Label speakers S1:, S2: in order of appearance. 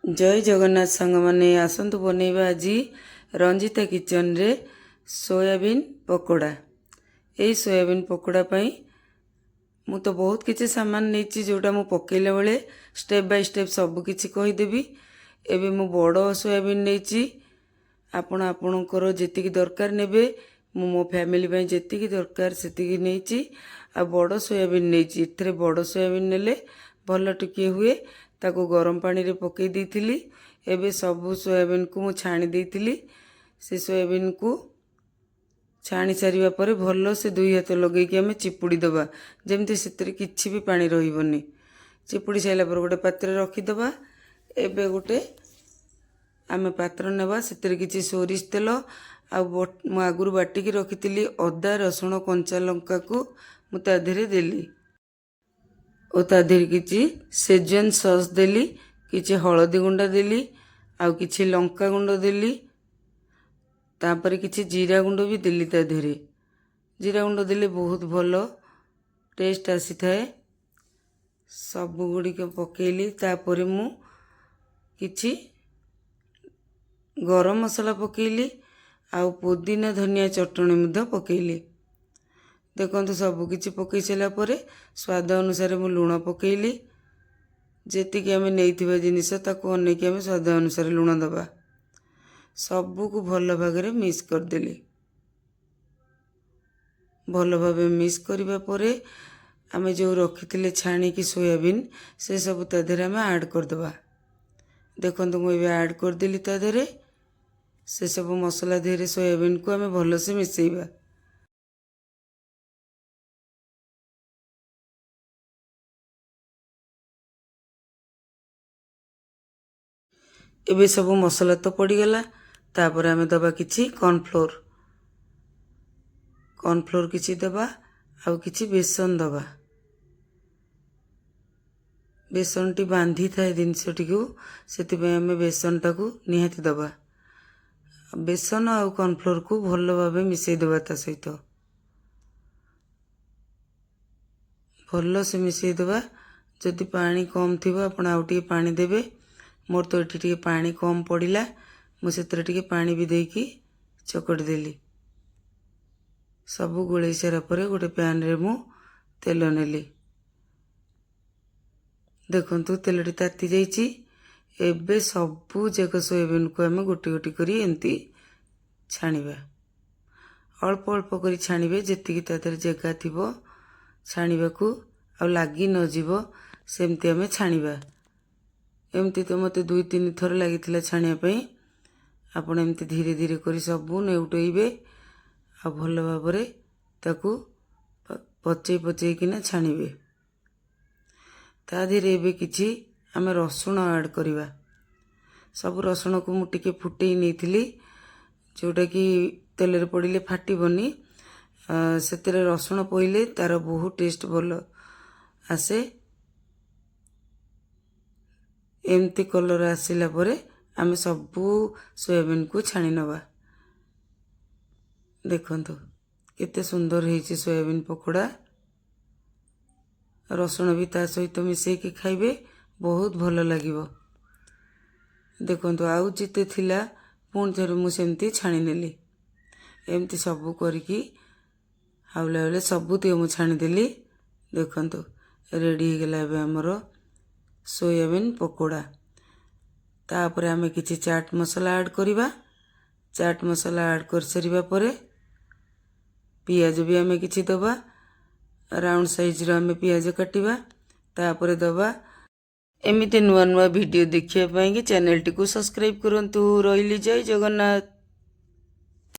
S1: जय जगन्नाथ सांग माने आसतु बनैबा आज रंजिता किचन रे सोयाबीन पकोड़ा। यही सोयाबीन पकोड़ा पाई मु तो बहुत किसी सामान नहीं जोटा मु पकेला बेले स्टेप बाय स्टेप सब किसी कहीदेवी। एबे मु बड़ सोयाबीन नहीं आपण आपणकर जी दरकार नेबे मु मो फैमिली पाई जी दरकार से नहीं आ बड़ सोयाबीन नहीं इतने बड़ सोयाबीन नेले भल टिके हुए ताको गरम पानी रे पकई देइथिली। एबे सबु सोयाबीन को मु छाणी देइथिली। से सोयाबीन को छाणी सारिबा परे भल से दुई हाथ लगे कि आमे चिपुड़ी दबा जेमती सेतरे किछि भी पानी रहिबनी। चिपुड़ी साइला पर गोटे पात्र रखी दबा। एबे गोटे आमे पात्र नेबा सेतरे किछि सोरिष तेल आ मु आगुरु बाटिकी रखिथिली अदा रसुण कंचा लंका को मु ता देहरे देली और ता देहरे किछि सेजवान सॉस देली, किछि हळदी गुंडा देली आ किछि लंका गुंड देली। तापर किछि जीरा गुंड भी देली ता देहरे। जीरा गुंड देले बहुत भल टेस्ट आसी थाए। सब गुड़ी के पकेली। तापर मु किछि गरम मसाला पकेली आ पुदीना धनिया चटणी मध्य पकेली। देखो सब किछि पकई सारा पर स्वाद अनुसार मु लुण पकेली। जेतिकी आमे नैथिबा जिनिस ताको अनेक आमे स्वाद अनुसार लुण दबा। सबू को भल भागरे मिक्स कर देली। भल भावे मिक्स करबा परे आमे जो रखिथिले छाणी की सोयाबीन से सब ता देहरे आमे ऐड कर दबा। देखंतु मु एबे ऐड कर देली ता देहरे। से सब मसला देहरे सोयाबीन को आमे भल से मिसेइबा। एबे सब मसला तो पड़ीगला। तापर आमे दबा किछि कॉर्नफ्लोर किछि दबा आउ किछि बेसन दबा। बेसन टी बांधी थाए जिनसटी को सेति पे आमे बेसन टाकू निहाती दबा। बेसन आउ कॉर्नफ्लोर को भल भावे मिसेई दबा। ता सहित भल से मिसेई दबा। जदि पानी कम थिबो आपण आउ टिके पानी देबे। मोर तो एठी टिके पानी कम पड़िला मु सेतरे टिके पानी भी देकी चकड़ी देली। सबु गोळई सारा परे गोटे पैन रे मु तेल नेली। देखंतु तेलटी ताती जाइछि। एबे सबु जक सोयाबीन को आमे गोटी गोटी करी एंती छाणीबा। अल्प अल्प करी छाणीबे जेतिकी तादर जगह थिबो छाणीबा को आ लागी न जीवो सेमती आमे छाणीबा। एमती तो मते 2-3 थर लागिथिला छाणिया पई। आपण एमती धीरे धीरे करी सबु नेउटइबे आ भल भाबरे ताकू पचई पचई किना छाणीबे। ता धीरे एबे किछि आमे रसुण ऐड करिबा। सब रसुण को मु टिके फुटेई नेथिली जोटा कि तेल रे पड़िले फाटिबनी। सेतेरे रसुण पइले तार बहुत टेस्ट भल आसे। एमती कलर आसिला परे आमे सबू सोयाबीन को छाणी नबा। देखंतु केते सुंदर हेछि सोयाबीन पकोड़ा। रसुण भी ता सहित मिसेई के खाइबे बहुत भल लागिबो। देखंतु आउ जिते थिला पुण थरे मु सेमती छाणी नेली। एमती सबू करिकी हाउला हाउले सबू ते मु छाणी देली। देखंतु रेडी हे गेला बे हमर सोयाबीन पकोड़ा। तापर आमे किछि चाट मसाला ऐड करिबा। चाट मसाला ऐड कर सरिबा परे पियाज भी आमे किछि दबा। राउंड साइज रो आमे पियाज काटिबा। तापर दबा। एमिते नुआ नुआ वीडियो देखिया पाई कि चैनल टी को सब्सक्राइब करंतु। रहिली जय जगन्नाथ।